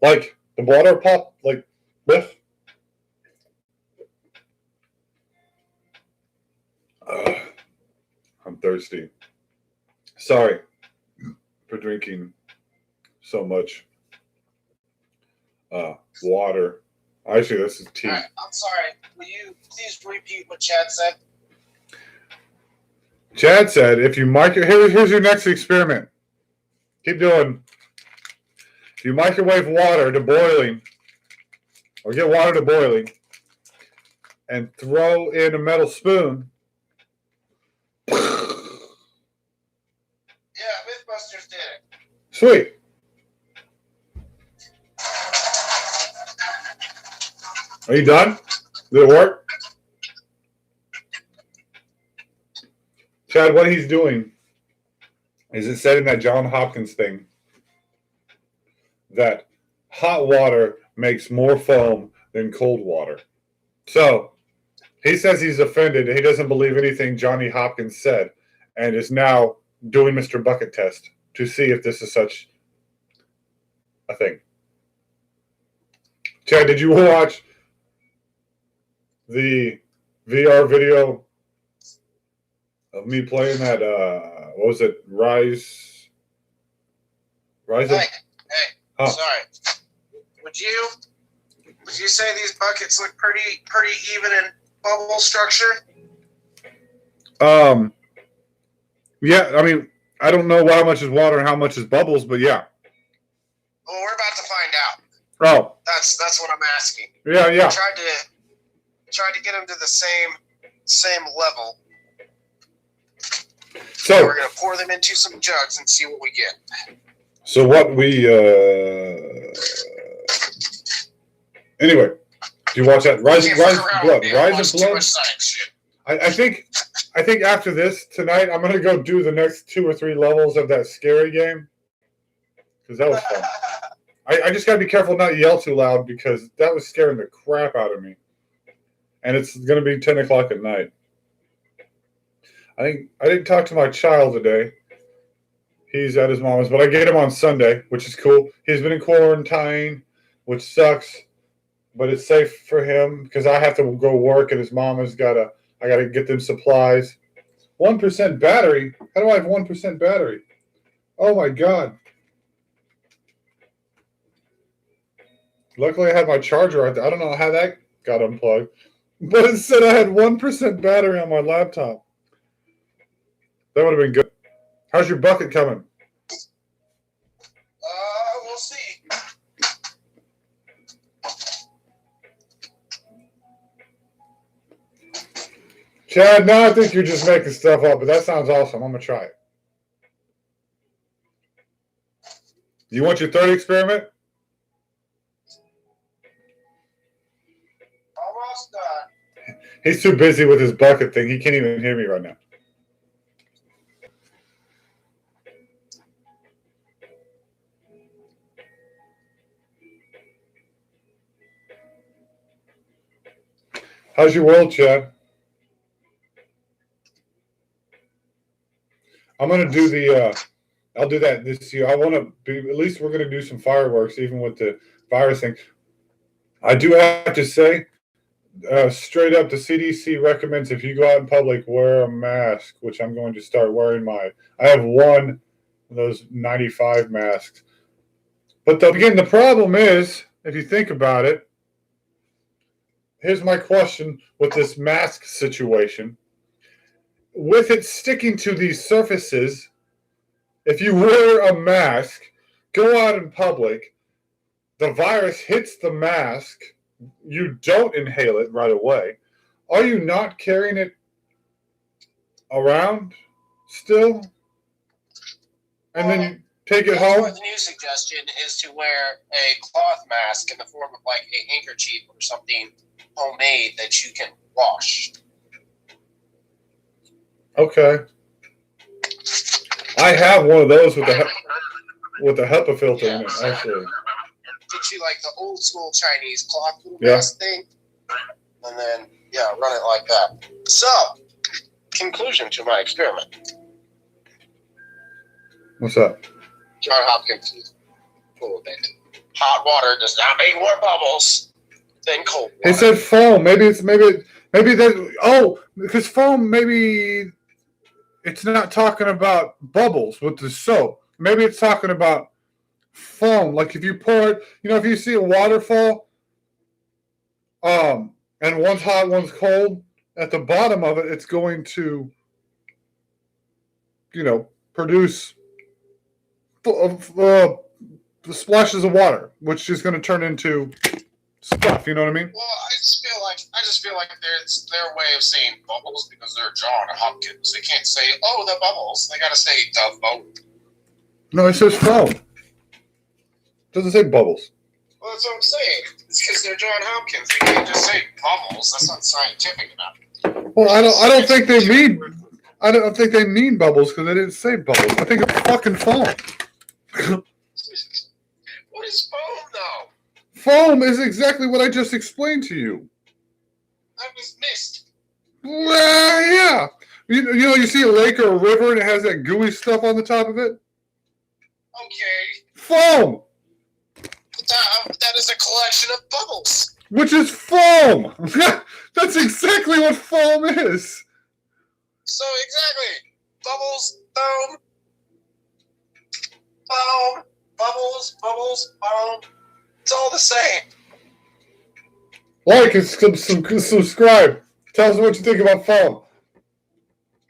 Like the water pop, like this. I'm thirsty. Sorry for drinking so much water. Actually, this is tea. All right, I'm sorry. Will you please repeat what Chad said? Chad said, if you here's your next experiment. Keep doing. If you microwave water to boiling, or get water to boiling, and throw in a metal spoon. Yeah, Mythbusters did it. Sweet. Are you done? Did it work? Chad, what he's doing is it said in that John Hopkins thing that hot water makes more foam than cold water. So he says he's offended. He doesn't believe anything Johnny Hopkins said and is now doing Mr. Bucket test to see if this is such a thing. Chad, did you watch the VR video of me playing that, what was it, Rise Up? Hey, sorry. Would you say these buckets look pretty even in bubble structure? Yeah, I mean, I don't know how much is water and how much is bubbles, but yeah. Well, we're about to find out. Oh. That's what I'm asking. Yeah. I tried to get them to the same level. So we're gonna pour them into some jugs and see what we get. So what we anyway, do you watch that? Rise of Blood. Rise of Blood. I think after this tonight, I'm gonna go do the next 2 or 3 levels of that scary game because that was fun. I just gotta be careful not to yell too loud because that was scaring the crap out of me. And it's gonna be 10 o'clock at night. I didn't talk to my child today. He's at his mom's, but I get him on Sunday, which is cool. He's been in quarantine, which sucks, but it's safe for him because I have to go work and his mom has I gotta get them supplies. 1% battery? How do I have 1% battery? Oh my God. Luckily I had my charger right there. I don't know how that got unplugged, but it said I had 1% battery on my laptop. That would have been good. How's your bucket coming? We'll see. Chad, no, I think you're just making stuff up, but that sounds awesome. I'm going to try it. You want your third experiment? Almost done. He's too busy with his bucket thing. He can't even hear me right now. How's your world, Chad? I'm gonna do the. I'll do that this year. I want to be. At least we're gonna do some fireworks, even with the virus thing. I do have to say, straight up, the CDC recommends if you go out in public, wear a mask. Which I'm going to start wearing my. I have one of those 95 masks. But again, the problem is, if you think about it, here's my question with this mask situation. With it sticking to these surfaces, if you wear a mask, go out in public, the virus hits the mask, you don't inhale it right away. Are you not carrying it around still? And then you take it home? The new suggestion is to wear a cloth mask in the form of like a handkerchief or something homemade that you can wash. Okay. I have one of those with the HEPA filter in it, actually. Get you like the old school Chinese cloth mask thing, and then run it like that. So, conclusion to my experiment. What's up? John Hopkins is full of it. Hot water does not make more bubbles than cold water. He said foam. Maybe that. Oh, because foam. Maybe it's not talking about bubbles with the soap. Maybe it's talking about foam. Like if you pour it, if you see a waterfall, and one's hot, one's cold, at the bottom of it, it's going to, produce splashes of water, which is going to turn into stuff. You know what I mean? Well, I just feel like it's their way of saying bubbles because they're John Hopkins. They can't say, "Oh, the bubbles." They got to say the foam. No, it says foam. It doesn't say bubbles. Well, that's what I'm saying. It's because they're John Hopkins. They can't just say bubbles. That's not scientific enough. Well, I don't think they mean. I don't think they mean bubbles because they didn't say bubbles. I think it's fucking foam. What is foam, though? Foam is exactly what I just explained to you. I was missed. Well, yeah. You see a lake or a river and it has that gooey stuff on the top of it? Okay. Foam! That is a collection of bubbles. Which is foam! That's exactly what foam is. So, exactly. Bubbles, foam. Foam. Bubbles, foam. It's all the same. Like and subscribe. Tell us what you think about foam.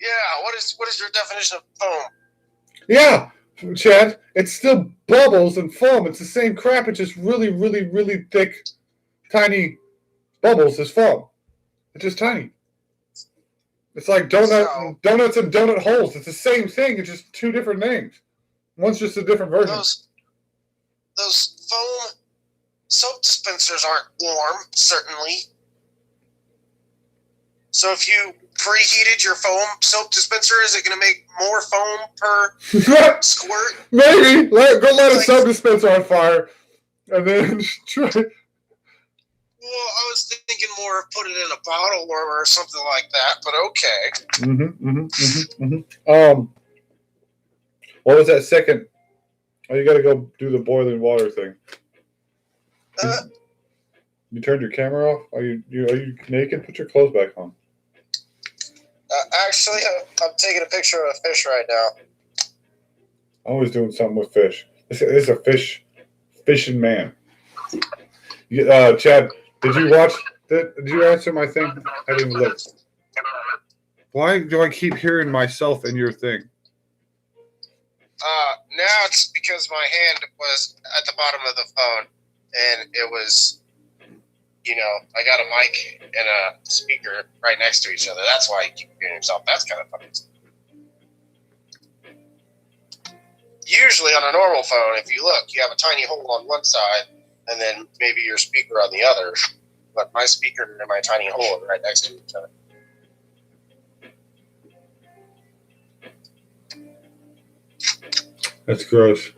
Yeah, what is your definition of foam? Yeah, Chad, it's still bubbles and foam. It's the same crap. It's just really, really, really thick, tiny bubbles is foam. It's just tiny. It's like donuts and donut holes. It's the same thing. It's just two different names. One's just a different version. Those foam soap dispensers aren't warm, certainly. So if you preheated your foam soap dispenser, is it going to make more foam per squirt? Maybe. Go light a soap dispenser on fire, and then try. Well, I was thinking more of put it in a bottle or something like that, but okay. What was that second? Oh, you got to go do the boiling water thing. You turned your camera off? Are you naked? Put your clothes back on. Actually, I'm taking a picture of a fish right now. I'm always doing something with fish. This is a fishing man. Chad, did you watch that? Did you answer my thing? I didn't look. Why do I keep hearing myself in your thing? Now it's because my hand was at the bottom of the phone, and it was, I got a mic and a speaker right next to each other. That's why you keep hearing yourself. That's kind of funny. usually on a normal phone, if you look, you have a tiny hole on one side, and then maybe your speaker on the other. But my speaker and my tiny hole are right next to each other. That's gross.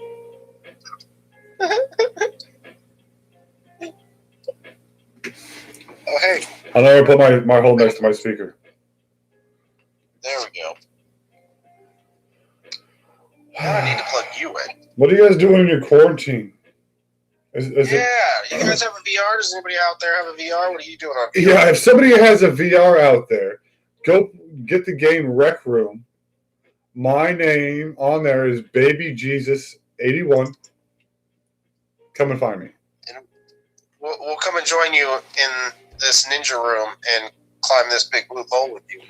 Oh, hey. I never put my hole next to my speaker. There we go. Now I need to plug you in. What are you guys doing in your quarantine? Is Yeah, it, you guys have a VR? Does anybody out there have a VR? What are you doing on VR? yeah, if somebody has a VR out there, go get the game Rec Room. My name on there is Baby Jesus 81. Come and find me. We'll come and join you in this ninja room and climb this big blue pole with you.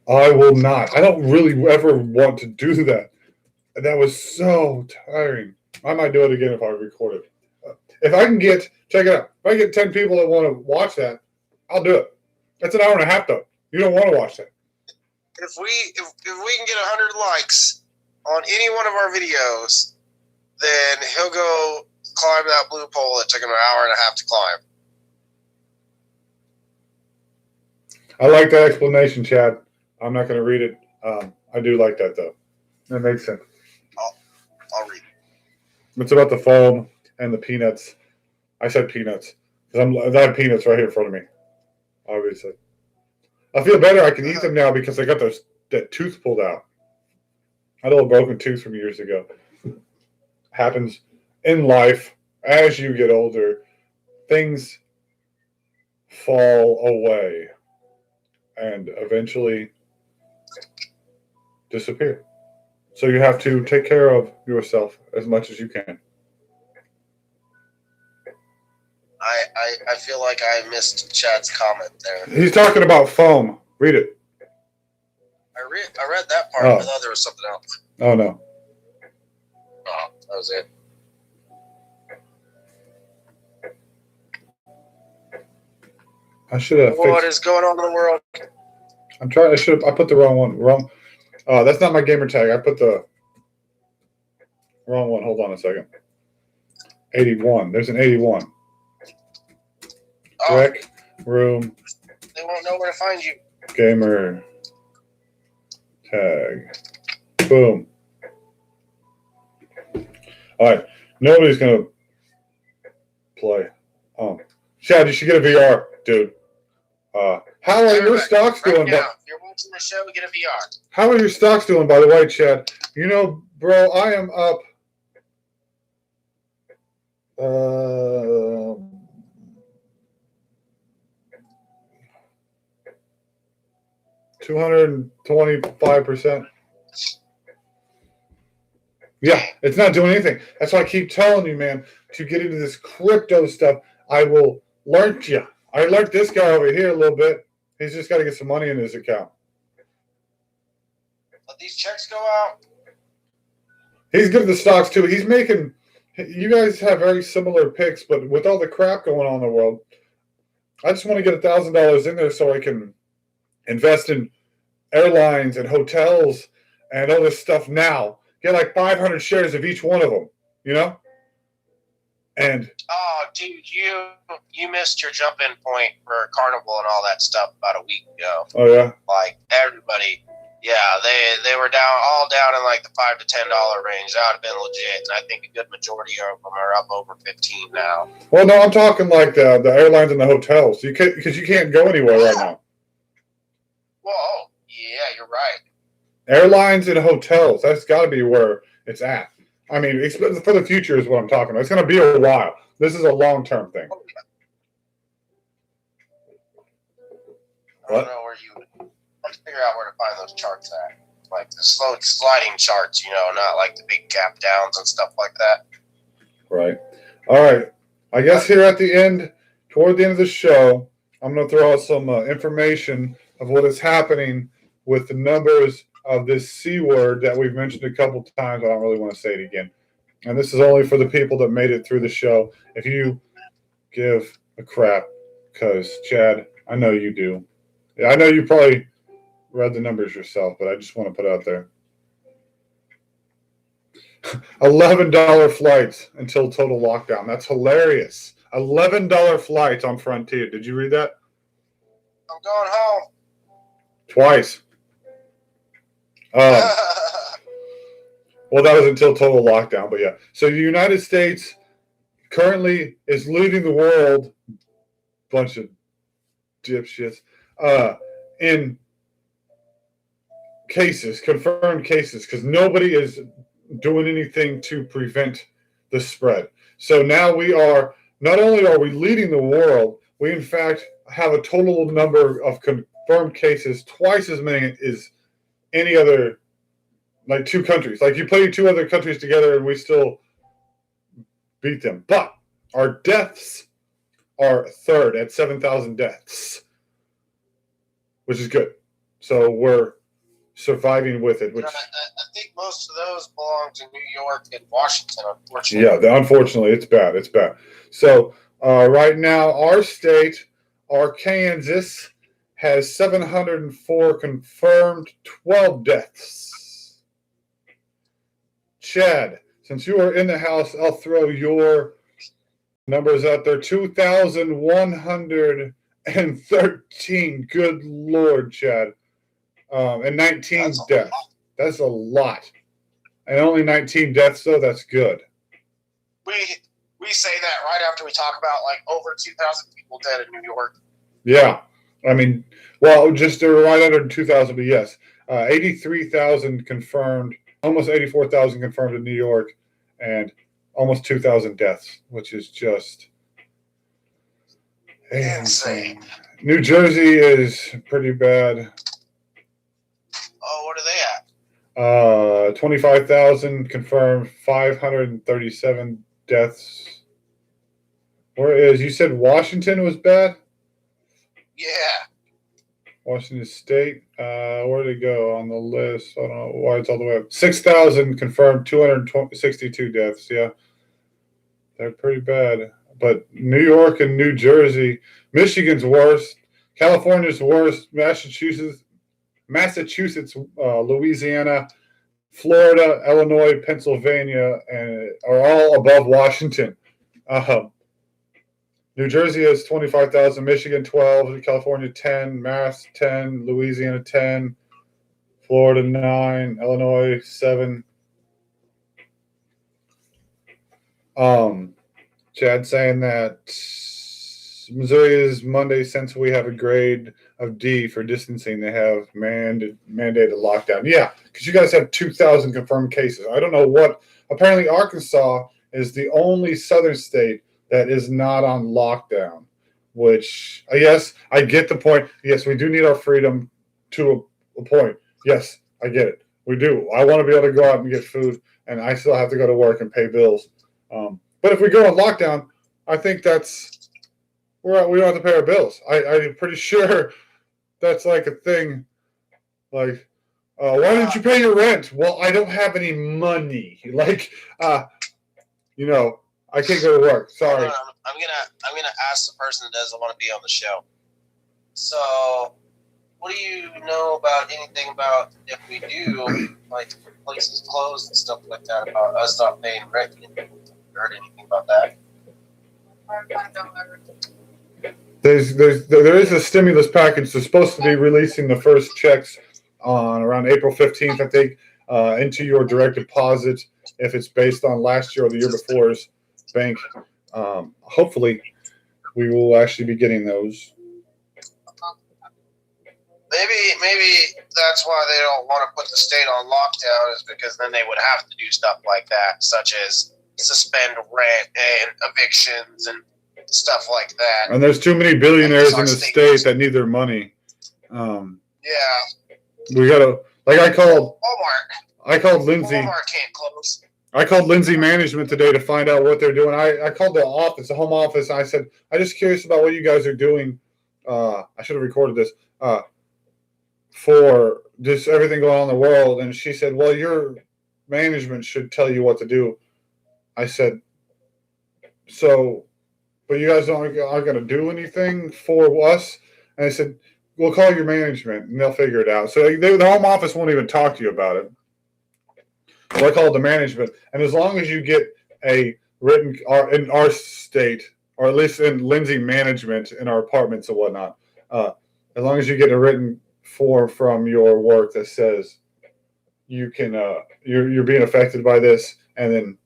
I will not. I don't really ever want to do that. That was so tiring. I might do it again if I record it. If I can get, check it out. If I get 10 people that want to watch that, I'll do it. That's an hour and a half though. You don't want to watch that. If we can get 100 likes on any one of our videos, then he'll go climb that blue pole that took him an hour and a half to climb. I like that explanation, Chad. I'm not going to read it. I do like that though. That makes sense. I'll read it. It's about the foam and the peanuts. I said peanuts because I have peanuts right here in front of me. Obviously, I feel better. I can eat them now because I got that tooth pulled out. I had a little broken tooth from years ago. Happens in life as you get older. Things fall away and eventually disappear. So you have to take care of yourself as much as you can. I feel like I missed Chad's comment there. He's talking about foam. Read it. I read that part. Oh. I thought there was something else. Oh, no. Oh, that was it. I should have fixed. What is going on in the world? I'm trying. I put the wrong one. Wrong. That's not my gamer tag. I put the wrong one. Hold on a second. 81. There's an 81. Oh, Rec room they won't know where to find you. gamer tag. Boom. All right. Nobody's gonna play. Chad, you should get a VR, dude. How are your stocks doing? Now, if you're watching the show, get a VR. How are your stocks doing, by the way, Chad? You know, bro, I am up 225%. Yeah, it's not doing anything. That's why I keep telling you, man, to get into this crypto stuff. I will learn you. I learned this guy over here a little bit. He's just got to get some money in his account. Let these checks go out. He's good at the stocks too. He's making. You guys have very similar picks, but with all the crap going on in the world, I just want to get $1,000 in there so I can invest in airlines and hotels and all this stuff now. Get like 500 shares of each one of them, you know? And oh, dude, you missed your jump-in point for Carnival and all that stuff about a week ago. oh yeah, Like everybody, yeah, they were all down in like the $5 to $10 range. That would have been legit, and I think a good majority of them are up over 15 now. well, no, I'm talking like the airlines and the hotels. Because you can't go anywhere right now. Whoa, yeah, you're right. Airlines and hotels. That's got to be where it's at. I mean, for the future is what I'm talking about. It's going to be a while. This is a long-term thing. I don't know where you. Let's figure out where to find those charts at. Like the slow sliding charts, not like the big gap downs and stuff like that. Right. All right. I guess here at the end, toward the end of the show, I'm going to throw out some information of what is happening with the numbers of this C word that we've mentioned a couple times. I don't really want to say it again. And this is only for the people that made it through the show. If you give a crap, because, Chad, I know you do. Yeah, I know you probably read the numbers yourself, but I just want to put out there. $11 flights until total lockdown. That's hilarious. $11 flights on Frontier. Did you read that? I'm going home. Twice. Well, that was until total lockdown, but yeah. So the United States currently is leading the world, bunch of dipshits, in cases, confirmed cases, because nobody is doing anything to prevent the spread. So now we are, not only are we leading the world, we in fact have a total number of confirmed cases twice as many as any other, like, two countries. Like, you put two other countries together and we still beat them. But our deaths are third at 7,000 deaths, which is good. So we're surviving with it. Which, I think most of those belong to New York and Washington, unfortunately. yeah, unfortunately, it's bad. It's bad. So right now, our state, Kansas, has 704 confirmed, 12 deaths. Chad, since you are in the house, I'll throw your numbers out there. 2,113. Good Lord, Chad. And 19 deaths. That's a lot. And only 19 deaths, though. That's good. We say that right after we talk about like over 2,000 people dead in New York. Yeah. I mean, well, just right under 2,000, but yes. 83,000 confirmed, almost 84,000 confirmed in New York, and almost 2,000 deaths, which is just insane. New Jersey is pretty bad. Oh, what are they at? 25,000 confirmed, 537 deaths. Whereas you said Washington was bad? Yeah. Washington State. Where did it go on the list? I don't know why it's all the way up. 6,000 confirmed, 262 deaths. Yeah. They're pretty bad. But New York and New Jersey, Michigan's worse, California's worse, Massachusetts, Louisiana, Florida, Illinois, Pennsylvania, and are all above Washington. New Jersey has 25,000, Michigan 12, California 10, Mass 10, Louisiana 10, Florida 9, Illinois 7. Chad saying that Missouri is Monday, since we have a grade of D for distancing, they have mandated lockdown. Yeah, because you guys have 2,000 confirmed cases. I don't know what. Apparently, Arkansas is the only southern state that is not on lockdown, which, yes, I get the point. Yes, we do need our freedom to a point. Yes, I get it. We do. I want to be able to go out and get food, and I still have to go to work and pay bills. But if we go on lockdown, I think we don't have to pay our bills. I'm pretty sure that's like a thing. Like, why didn't you pay your rent? Well, I don't have any money. Like, I can't go to work. Sorry. I'm gonna ask the person that doesn't want to be on the show. So, what do you know about anything about if we do like places closed and stuff like that, about us not paying rent? Heard anything about that? There is a stimulus package. They're supposed to be releasing the first checks on around April 15th, I think, into your direct deposit if it's based on last year or the year before's bank. Hopefully, we will actually be getting those. Maybe that's why they don't want to put the state on lockdown, is because then they would have to do stuff like that, such as suspend rent and evictions and stuff like that. And there's too many billionaires in the state that need their money. Yeah. We gotta, like, I called Lindsay. Walmart can't close. I called Lindsay Management today to find out what they're doing. I called the office, the home office, and I said, I'm just curious about what you guys are doing. I should have recorded this for just everything going on in the world. And she said, well, your management should tell you what to do. I said, so, but you guys aren't going to do anything for us? And I said, we'll call your management and they'll figure it out. So the home office won't even talk to you about it. Well, I call it the management. And as long as you get a written, or in our state, or at least in Lindsay management in our apartments and whatnot, as long as you get a written form from your work that says you can, you're being affected by this, and then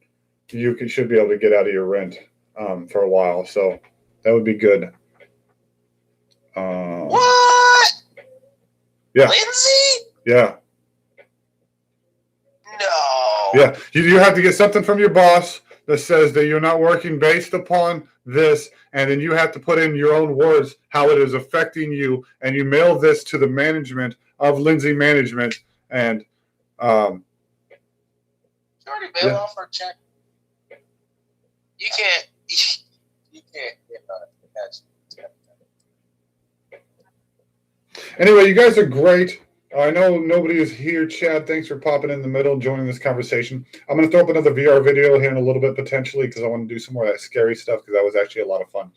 should be able to get out of your rent for a while. So that would be good. What? Yeah. Lindsay? Yeah. No. Yeah. You have to get something from your boss that says that you're not working based upon this, and then you have to put in your own words how it is affecting you, and you mail this to the management of Lindsay Management, and you already mail off our check. You can't. You can't get that. Anyway, you guys are great. I know nobody is here. Chad, thanks for popping in the middle, joining this conversation. I'm going to throw up another VR video here in a little bit, potentially, because I want to do some more of that scary stuff, because that was actually a lot of fun.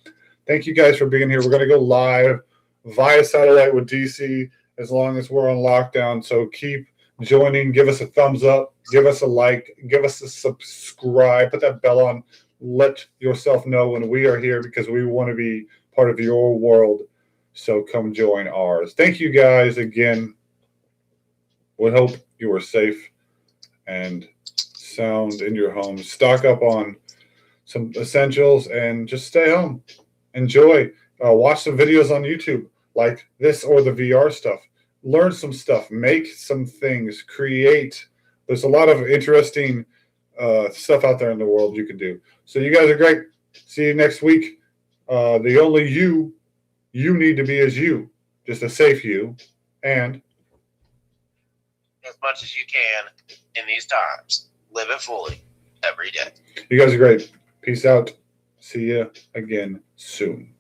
Thank you guys for being here. We're going to go live via satellite with DC as long as we're on lockdown. So keep joining. Give us a thumbs up. Give us a like. Give us a subscribe. Put that bell on. Let yourself know when we are here, because we want to be part of your world. So come join ours. Thank you guys again. We hope you are safe and sound in your home. Stock up on some essentials and just stay home. Enjoy. Watch some videos on YouTube like this or the VR stuff. Learn some stuff. Make some things. Create. There's a lot of interesting stuff out there in the world you can do. So you guys are great. See you next week. The only you need to be is you. Just a safe you. And as much as you can in these times. Live it fully every day. You guys are great. Peace out. See you again soon.